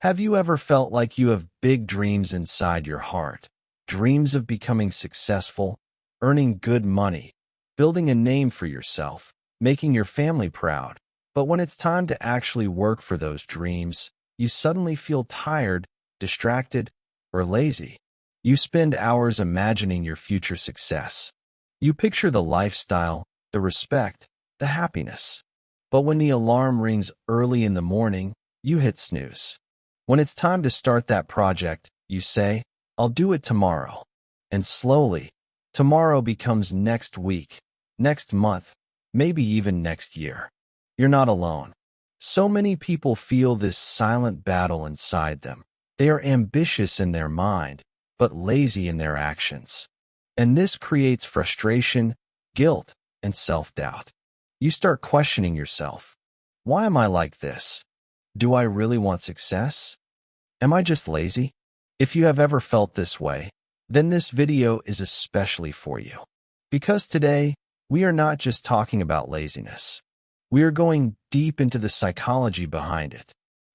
Have you ever felt like you have big dreams inside your heart? Dreams of becoming successful, earning good money, building a name for yourself, making your family proud. But when it's time to actually work for those dreams, you suddenly feel tired, distracted, or lazy. You spend hours imagining your future success. You picture the lifestyle, the respect, the happiness. But when the alarm rings early in the morning, you hit snooze. When it's time to start that project, you say, "I'll do it tomorrow." And slowly, tomorrow becomes next week, next month, maybe even next year. You're not alone. So many people feel this silent battle inside them. They are ambitious in their mind, but lazy in their actions. And this creates frustration, guilt, and self-doubt. You start questioning yourself. Why am I like this? Do I really want success? Am I just lazy? If you have ever felt this way, then this video is especially for you. Because today, we are not just talking about laziness. We are going deep into the psychology behind it.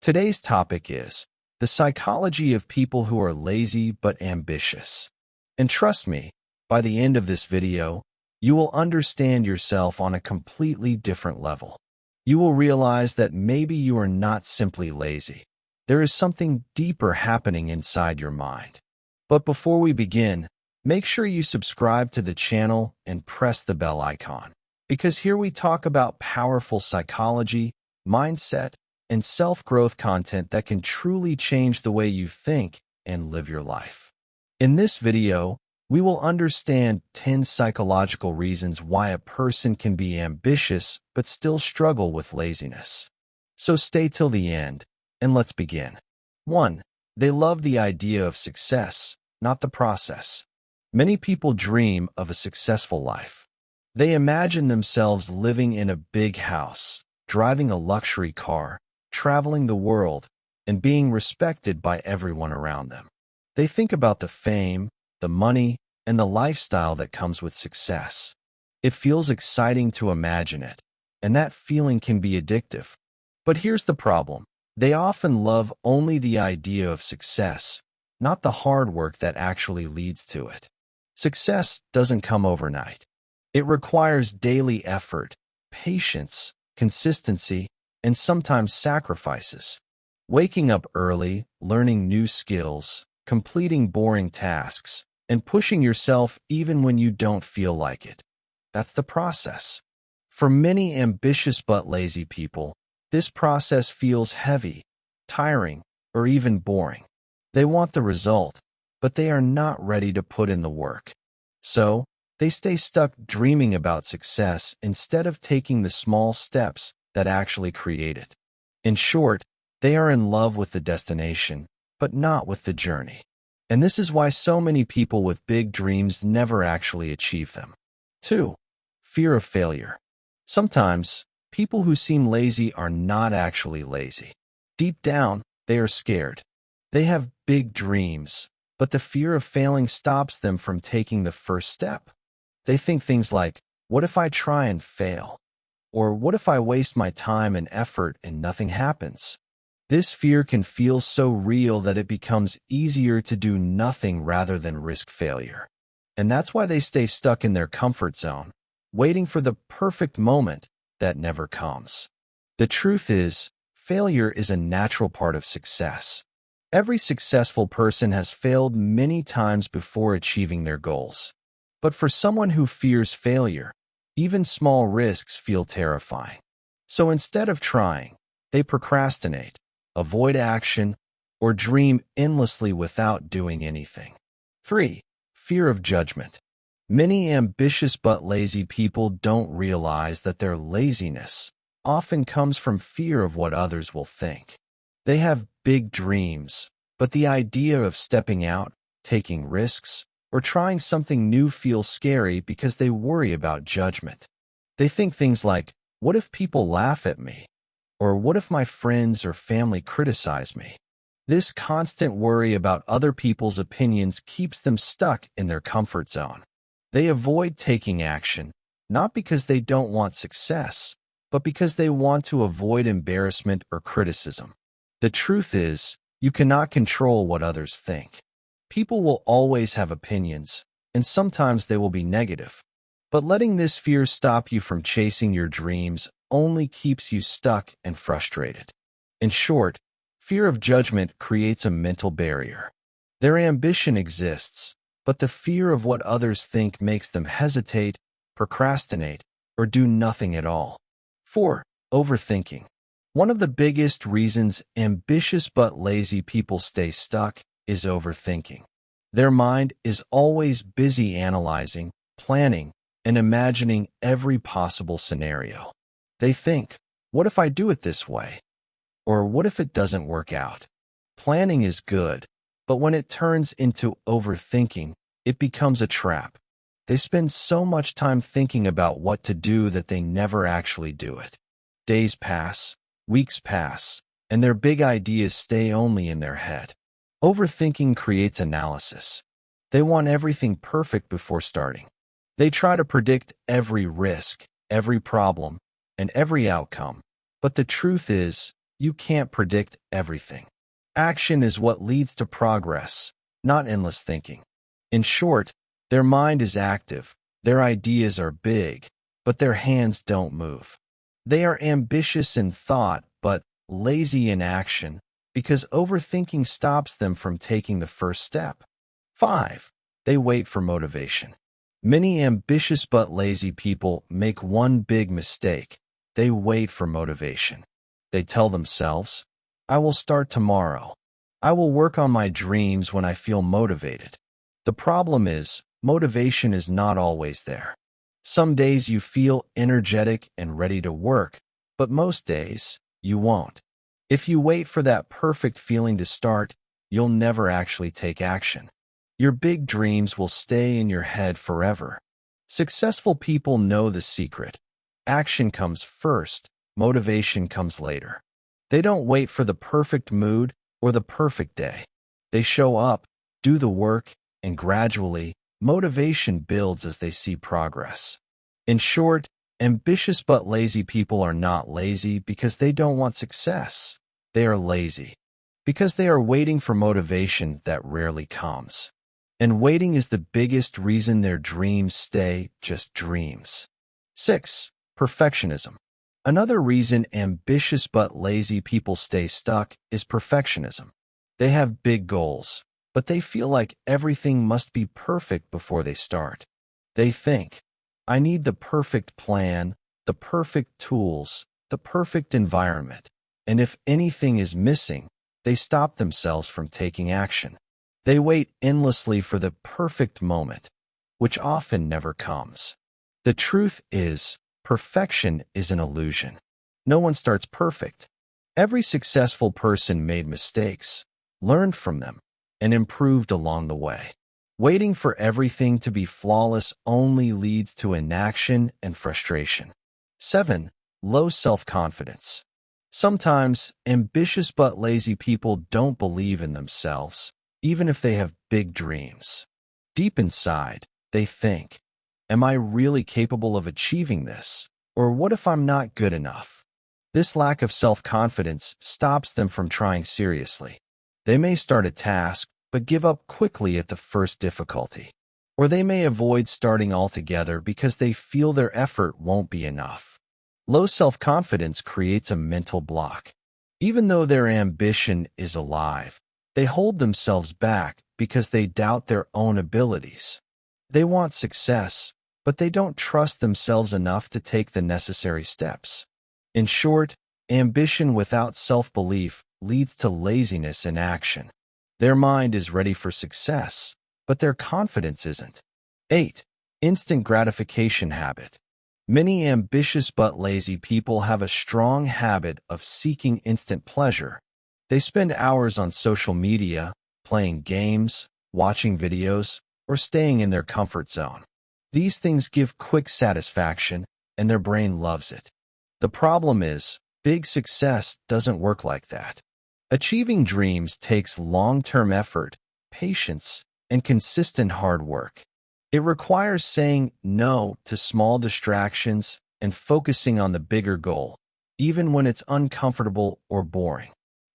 Today's topic is the psychology of people who are lazy but ambitious. And trust me, by the end of this video, you will understand yourself on a completely different level. You will realize that maybe you are not simply lazy. There is something deeper happening inside your mind. But before we begin, make sure you subscribe to the channel and press the bell icon. Because here we talk about powerful psychology, mindset, and self-growth content that can truly change the way you think and live your life. In this video, we will understand 10 psychological reasons why a person can be ambitious but still struggle with laziness. So stay till the end, and let's begin. 1. They love the idea of success, not the process. Many people dream of a successful life. They imagine themselves living in a big house, driving a luxury car, traveling the world, and being respected by everyone around them. They think about the fame, the money, and the lifestyle that comes with success. It feels exciting to imagine it, and that feeling can be addictive. But here's the problem. They often love only the idea of success, not the hard work that actually leads to it. Success doesn't come overnight. It requires daily effort, patience, consistency, and sometimes sacrifices. Waking up early, learning new skills, completing boring tasks, and pushing yourself even when you don't feel like it. That's the process. For many ambitious but lazy people, this process feels heavy, tiring, or even boring. They want the result, but they are not ready to put in the work. So, they stay stuck dreaming about success instead of taking the small steps that actually create it. In short, they are in love with the destination, but not with the journey. And this is why so many people with big dreams never actually achieve them. 2. Fear of failure. Sometimes, people who seem lazy are not actually lazy. Deep down, they are scared. They have big dreams, but the fear of failing stops them from taking the first step. They think things like, what if I try and fail? Or what if I waste my time and effort and nothing happens? This fear can feel so real that it becomes easier to do nothing rather than risk failure. And that's why they stay stuck in their comfort zone, waiting for the perfect moment that never comes. The truth is, failure is a natural part of success. Every successful person has failed many times before achieving their goals. But for someone who fears failure, even small risks feel terrifying. So instead of trying, they procrastinate, avoid action, or dream endlessly without doing anything. 3. Fear of judgment. Many ambitious but lazy people don't realize that their laziness often comes from fear of what others will think. They have big dreams, but the idea of stepping out, taking risks, or trying something new feels scary because they worry about judgment. They think things like, what if people laugh at me? Or what if my friends or family criticize me? This constant worry about other people's opinions keeps them stuck in their comfort zone. They avoid taking action, not because they don't want success, but because they want to avoid embarrassment or criticism. The truth is, You cannot control what others think. People will always have opinions, and sometimes they will be negative. But letting this fear stop you from chasing your dreams only keeps you stuck and frustrated. In short, fear of judgment creates a mental barrier. Their ambition exists, but the fear of what others think makes them hesitate, procrastinate, or do nothing at all. 4. Overthinking. One of the biggest reasons ambitious but lazy people stay stuck is overthinking. Their mind is always busy analyzing, planning, and imagining every possible scenario. They think, what if I do it this way? Or what if it doesn't work out? Planning is good, but when it turns into overthinking, it becomes a trap. They spend so much time thinking about what to do that they never actually do it. Days pass, weeks pass, and their big ideas stay only in their head. Overthinking creates analysis. They want everything perfect before starting. They try to predict every risk, every problem, and every outcome. But the truth is, you can't predict everything. Action is what leads to progress, not endless thinking. In short, their mind is active, their ideas are big, but their hands don't move. They are ambitious in thought, but lazy in action, because overthinking stops them from taking the first step. 5. They wait for motivation. Many ambitious but lazy people make one big mistake. They wait for motivation. They tell themselves, I will start tomorrow. I will work on my dreams when I feel motivated. The problem is, motivation is not always there. Some days you feel energetic and ready to work, but most days, you won't. If you wait for that perfect feeling to start, you'll never actually take action. Your big dreams will stay in your head forever. Successful people know the secret. Action comes first, motivation comes later. They don't wait for the perfect mood or the perfect day. They show up, do the work, and gradually, motivation builds as they see progress. In short, ambitious but lazy people are not lazy because they don't want success. They are lazy because they are waiting for motivation that rarely comes. And waiting is the biggest reason their dreams stay just dreams. 6. Perfectionism. Another reason ambitious but lazy people stay stuck is perfectionism. They have big goals, but they feel like everything must be perfect before they start. They think, I need the perfect plan, the perfect tools, the perfect environment, and if anything is missing, they stop themselves from taking action. They wait endlessly for the perfect moment, which often never comes. The truth is, perfection is an illusion. No one starts perfect. Every successful person made mistakes, learned from them, and improved along the way. Waiting for everything to be flawless only leads to inaction and frustration. 7. Low self-confidence. Sometimes, ambitious but lazy people don't believe in themselves, even if they have big dreams. Deep inside, they think, am I really capable of achieving this? Or what if I'm not good enough? This lack of self-confidence stops them from trying seriously. They may start a task, but give up quickly at the first difficulty. Or they may avoid starting altogether because they feel their effort won't be enough. Low self-confidence creates a mental block. Even though their ambition is alive, they hold themselves back because they doubt their own abilities. They want success, but they don't trust themselves enough to take the necessary steps. In short, ambition without self-belief leads to laziness in action. Their mind is ready for success, but their confidence isn't. 8. Instant gratification habit. Many ambitious but lazy people have a strong habit of seeking instant pleasure. They spend hours on social media, playing games, watching videos, or staying in their comfort zone. These things give quick satisfaction, and their brain loves it. The problem is, big success doesn't work like that. Achieving dreams takes long-term effort, patience, and consistent hard work. It requires saying no to small distractions and focusing on the bigger goal, even when it's uncomfortable or boring.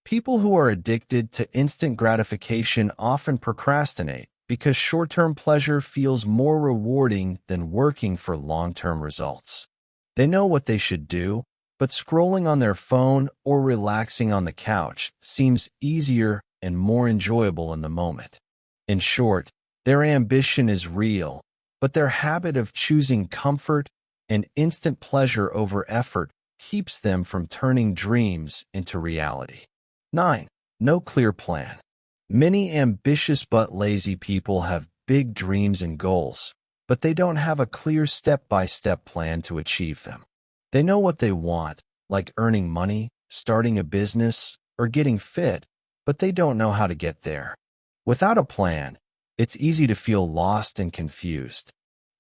People who are addicted to instant gratification often procrastinate because short-term pleasure feels more rewarding than working for long-term results. They know what they should do, but scrolling on their phone or relaxing on the couch seems easier and more enjoyable in the moment. In short, their ambition is real, but their habit of choosing comfort and instant pleasure over effort keeps them from turning dreams into reality. 9. No clear plan. Many ambitious but lazy people have big dreams and goals, but they don't have a clear step-by-step plan to achieve them. They know what they want, like earning money, starting a business, or getting fit, but they don't know how to get there. Without a plan, it's easy to feel lost and confused.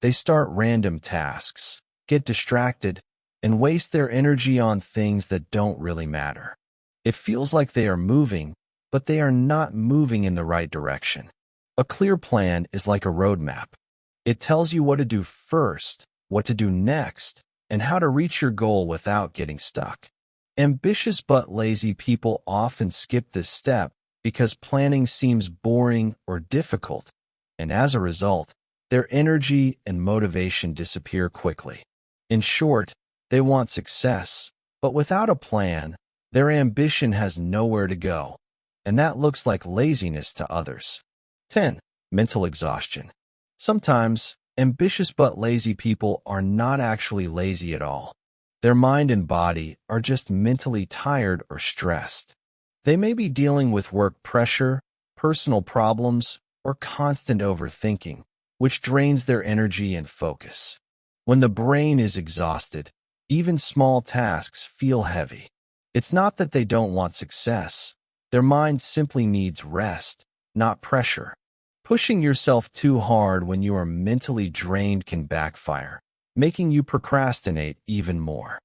They start random tasks, get distracted, and waste their energy on things that don't really matter. It feels like they are moving, but they are not moving in the right direction. A clear plan is like a roadmap. It tells you what to do first, what to do next, and how to reach your goal without getting stuck. Ambitious but lazy people often skip this step because planning seems boring or difficult, and as a result, their energy and motivation disappear quickly. In short, they want success, but without a plan, their ambition has nowhere to go, and that looks like laziness to others. 10. Mental exhaustion. Sometimes, ambitious but lazy people are not actually lazy at all. Their mind and body are just mentally tired or stressed. They may be dealing with work pressure, personal problems, or constant overthinking, which drains their energy and focus. When the brain is exhausted, even small tasks feel heavy. It's not that they don't want success. Their mind simply needs rest, not pressure. Pushing yourself too hard when you are mentally drained can backfire, making you procrastinate even more.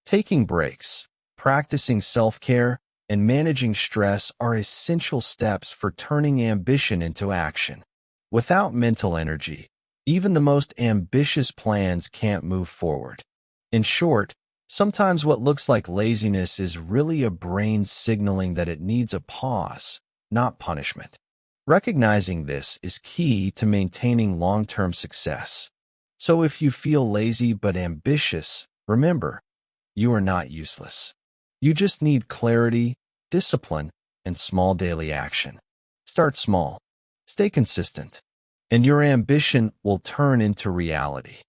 Taking breaks, practicing self-care, and managing stress are essential steps for turning ambition into action. Without mental energy, even the most ambitious plans can't move forward. In short, sometimes what looks like laziness is really a brain signaling that it needs a pause, not punishment. Recognizing this is key to maintaining long-term success. So if you feel lazy but ambitious, remember, you are not useless. You just need clarity, discipline, and small daily action. Start small, stay consistent, and your ambition will turn into reality.